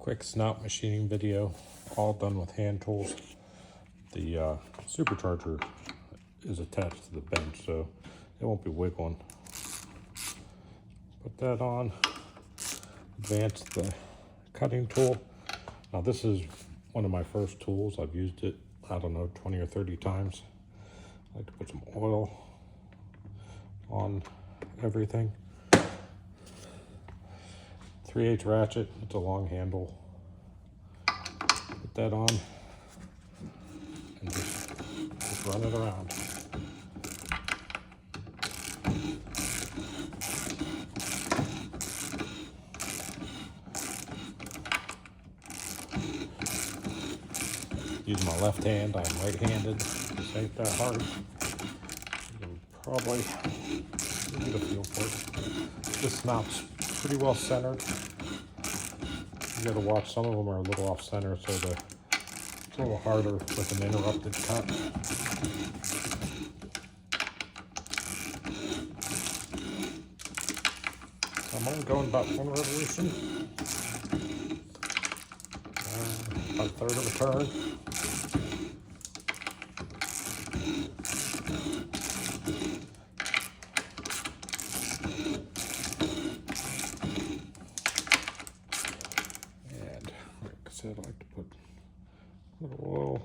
Quick snout machining video, all done with hand tools. The supercharger is attached to the bench, so it won't be wiggling. Put that on, advance the cutting tool. Now this is one of my first tools. I've used it, I don't know, 20 or 30 times. I like to put some oil on everything. 3/8 ratchet, it's a long handle. Put that on and just run it around. Use my left hand, I'm right-handed. This ain't that hard. You can probably get a feel for it. This snout's pretty well centered. You gotta watch, some of them are a little off center, so it's a little harder with an interrupted cut. So I'm only going about 1 revolution. About 1/3 of a turn. I like to put a little oil.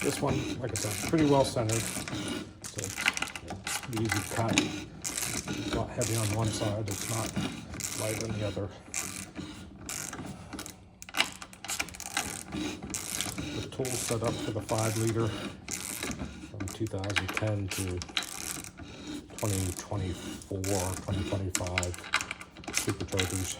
This one, like I said, pretty well centered, so it's easy cut. It's not heavy on one side, it's not light on the other. The tool's set up for the 5-liter from 2010 to 2024, 2025 superchargers.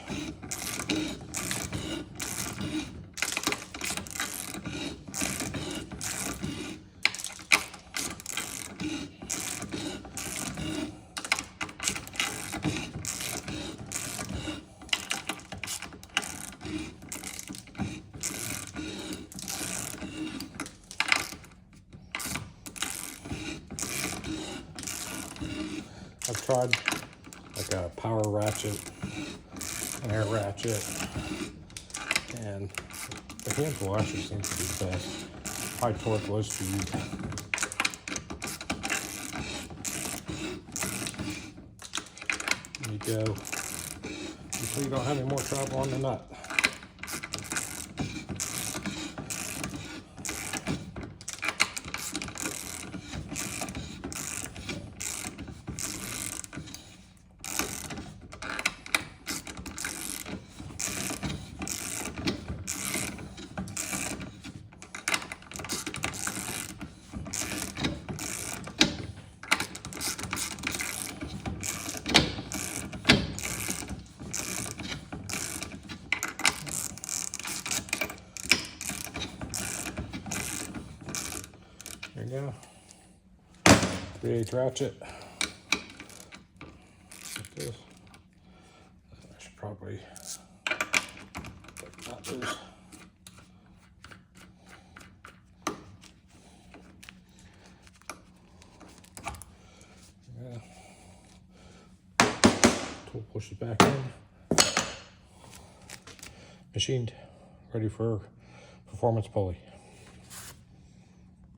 I've tried like a power ratchet, an air ratchet, and the hand tool actually seems to be the best. High torque, low speed. There you go. Until you don't have any more trouble on the nut. There you go. 3/8 ratchet. Like this. I should probably take that loose. Yeah. Tool pushes back in. Machined, ready for performance pulley.